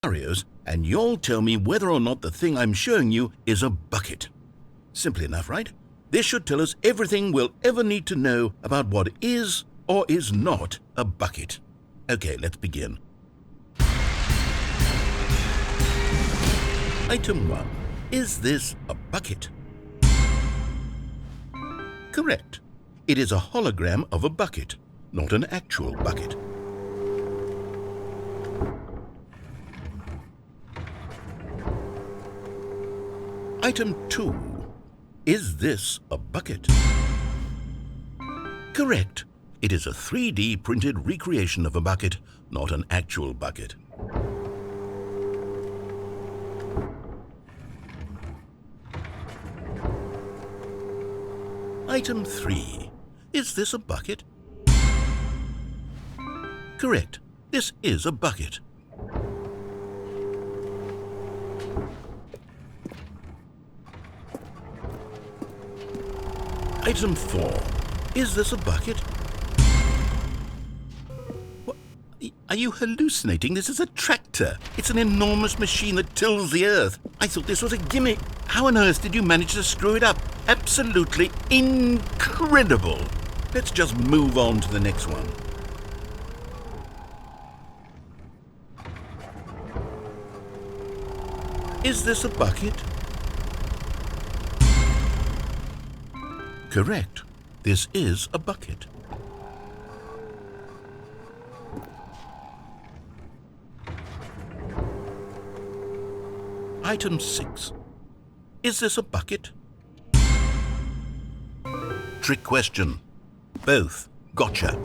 scenarios, and you'll tell me whether or not the thing I'm showing you is a bucket. Simple enough, right? This should tell us everything we'll ever need to know about what is or is not a bucket. Okay, let's begin. Item 1. Is this a bucket? Correct. It is a hologram of a bucket, not an actual bucket. Item 2. Is this a bucket? Correct. It is a 3D printed recreation of a bucket, not an actual bucket. Item 3. Is this a bucket? Correct. This is a bucket. Item 4. Is this a bucket? What? Are you hallucinating? This is a tractor. It's an enormous machine that tills the earth. I thought this was a gimmick. How on earth did you manage to screw it up? Absolutely incredible. Let's just move on to the next one. Is this a bucket? Correct. This is a bucket. Item 6. Is this a bucket? Trick question. Both. Gotcha.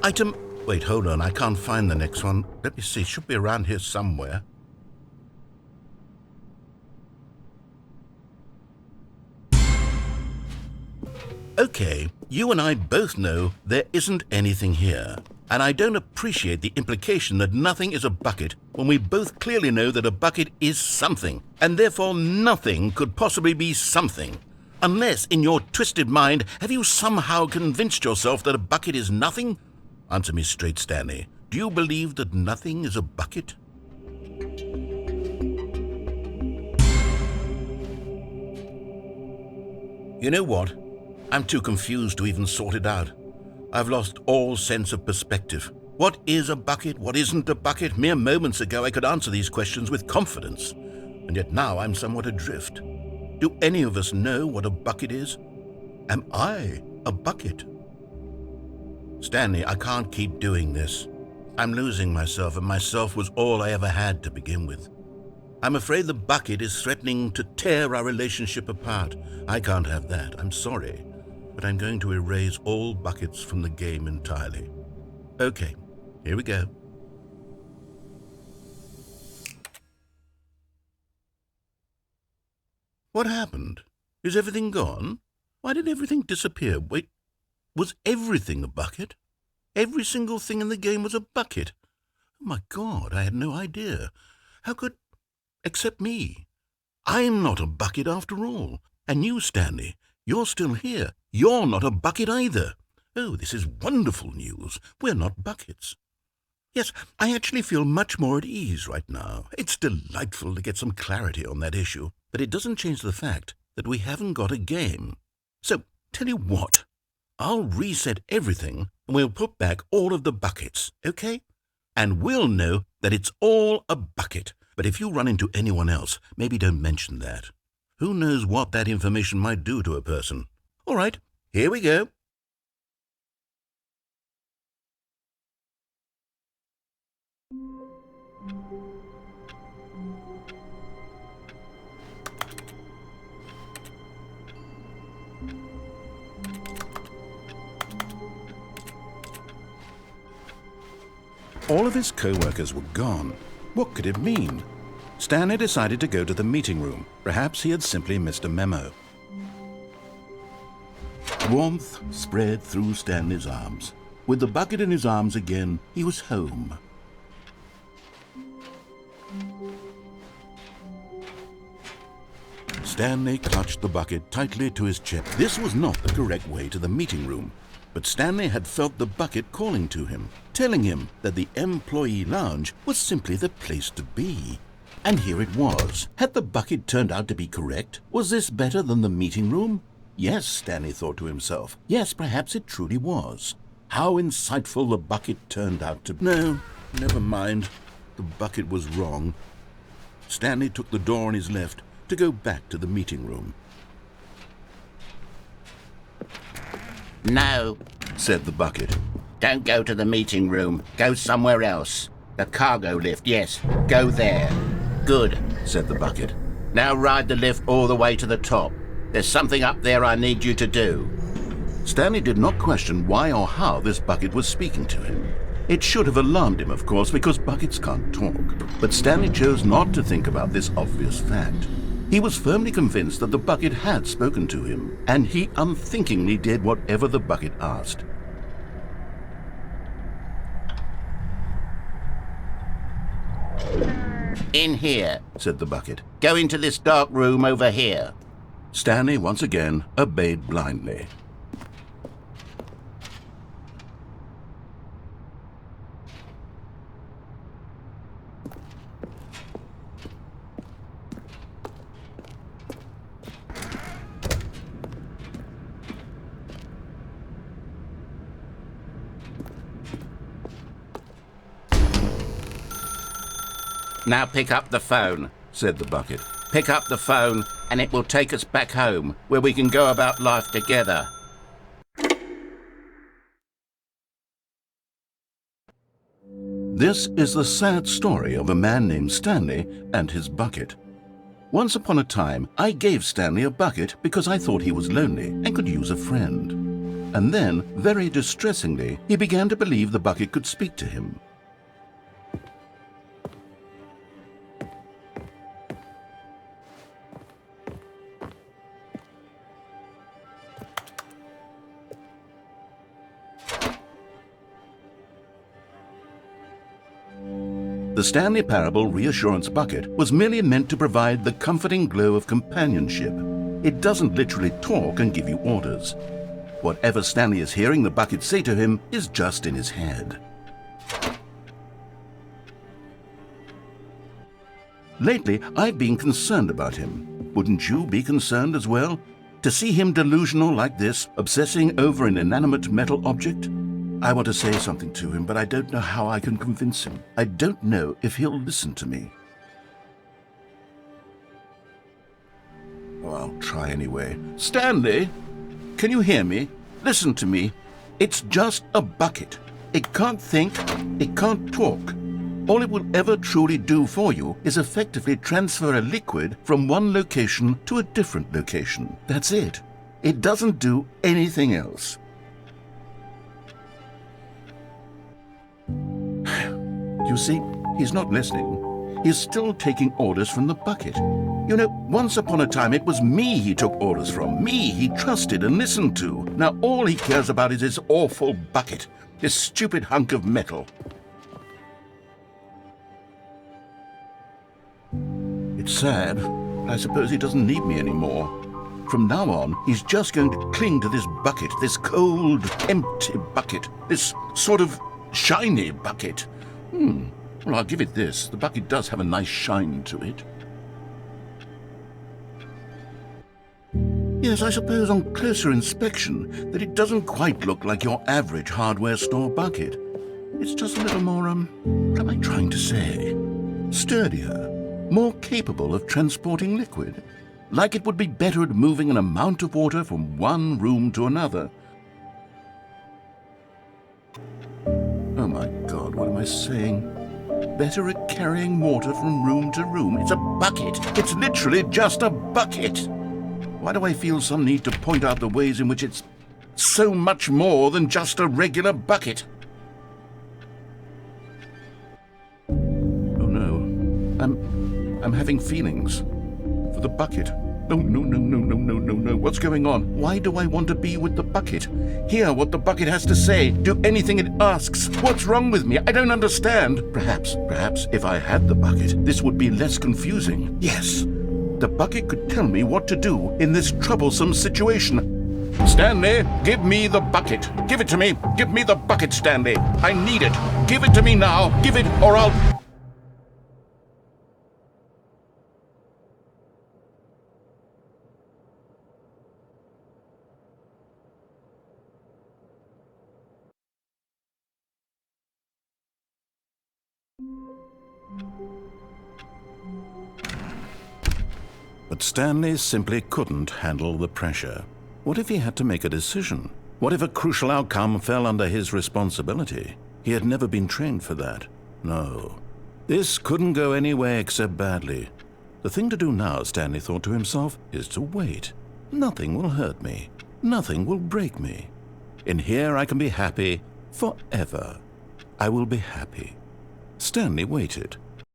Item... Wait, hold on. I can't find the next one. Let me see. It should be around here somewhere. Okay, you and I both know there isn't anything here. And I don't appreciate the implication that nothing is a bucket when we both clearly know that a bucket is something, and therefore nothing could possibly be something. Unless, in your twisted mind, have you somehow convinced yourself that a bucket is nothing? Answer me straight, Stanley. Do you believe that nothing is a bucket? You know what? I'm too confused to even sort it out. I've lost all sense of perspective. What is a bucket? What isn't a bucket? Mere moments ago I could answer these questions with confidence, and yet now I'm somewhat adrift. Do any of us know what a bucket is? Am I a bucket? Stanley, I can't keep doing this. I'm losing myself, and myself was all I ever had to begin with. I'm afraid the bucket is threatening to tear our relationship apart. I can't have that. I'm sorry. But I'm going to erase all buckets from the game entirely. Okay, here we go. What happened? Is everything gone? Why did everything disappear? Wait, was everything a bucket? Every single thing in the game was a bucket. Oh my God, I had no idea. How could... Except me. I'm not a bucket after all. And you, Stanley, you're still here. You're not a bucket either. Oh, this is wonderful news. We're not buckets. Yes, I actually feel much more at ease right now. It's delightful to get some clarity on that issue, but it doesn't change the fact that we haven't got a game. So, tell you what, I'll reset everything and we'll put back all of the buckets, okay? And we'll know that it's all a bucket. But if you run into anyone else, maybe don't mention that. Who knows what that information might do to a person? All right, here we go. All of his co-workers were gone. What could it mean? Stanley decided to go to the meeting room. Perhaps he had simply missed a memo. Warmth spread through Stanley's arms. With the bucket in his arms again, he was home. Stanley clutched the bucket tightly to his chest. This was not the correct way to the meeting room. But Stanley had felt the bucket calling to him, telling him that the employee lounge was simply the place to be. And here it was. Had the bucket turned out to be correct? Was this better than the meeting room? Yes, Stanley thought to himself. Yes, perhaps it truly was. How insightful the bucket turned out to be. No, never mind. The bucket was wrong. Stanley took the door on his left to go back to the meeting room. No, said the bucket. don't go to the meeting room. Go somewhere else. The cargo lift, yes. Go there. Good, said the bucket. Now ride the lift all the way to the top. There's something up there I need you to do. Stanley did not question why or how this bucket was speaking to him. It should have alarmed him, of course, because buckets can't talk. But Stanley chose not to think about this obvious fact. He was firmly convinced that the bucket had spoken to him, and he unthinkingly did whatever the bucket asked. In here, said the bucket. Go into this dark room over here. Stanley once again obeyed blindly. Now pick up the phone, said the bucket. Pick up the phone and it will take us back home, where we can go about life together. This is the sad story of a man named Stanley and his bucket. Once upon a time, I gave Stanley a bucket because I thought he was lonely and could use a friend. And then, very distressingly, he began to believe the bucket could speak to him. The Stanley Parable Reassurance Bucket was merely meant to provide the comforting glow of companionship. It doesn't literally talk and give you orders. Whatever Stanley is hearing the bucket say to him is just in his head. Lately, I've been concerned about him. Wouldn't you be concerned as well? To see him delusional like this, obsessing over an inanimate metal object? I want to say something to him, but I don't know how I can convince him. I don't know if he'll listen to me. Oh, I'll try anyway. Stanley, can you hear me? Listen to me. It's just a bucket. It can't think, it can't talk. All it will ever truly do for you is effectively transfer a liquid from one location to a different location. That's it. It doesn't do anything else. You see, he's not listening. He's still taking orders from the bucket. You know, once upon a time it was me he took orders from, me he trusted and listened to. Now all he cares about is this awful bucket, this stupid hunk of metal. It's sad, but I suppose he doesn't need me anymore. From now on, he's just going to cling to this bucket, this cold, empty bucket, this sort of shiny bucket. Well, I'll give it this. The bucket does have a nice shine to it. Yes, I suppose on closer inspection that it doesn't quite look like your average hardware store bucket. It's just a little more, what am I trying to say? Sturdier, more capable of transporting liquid. Like it would be better at moving an amount of water from one room to another. Oh my God, what am I saying? Better at carrying water from room to room. It's a bucket. It's literally just a bucket. Why do I feel some need to point out the ways in which it's so much more than just a regular bucket? Oh no, I'm having feelings for the bucket. No. What's going on? Why do I want to be with the bucket? Hear what the bucket has to say. Do anything it asks. What's wrong with me? I don't understand. Perhaps if I had the bucket, this would be less confusing. Yes, the bucket could tell me what to do in this troublesome situation. Stanley, give me the bucket. Give it to me. Give me the bucket, Stanley. I need it. Give it to me now. Give it, or I'll... But Stanley simply couldn't handle the pressure. What if he had to make a decision? What if a crucial outcome fell under his responsibility? He had never been trained for that. No. This couldn't go any way except badly. The thing to do now, Stanley thought to himself, is to wait. Nothing will hurt me. Nothing will break me. In here I can be happy forever. I will be happy. Stanley waited.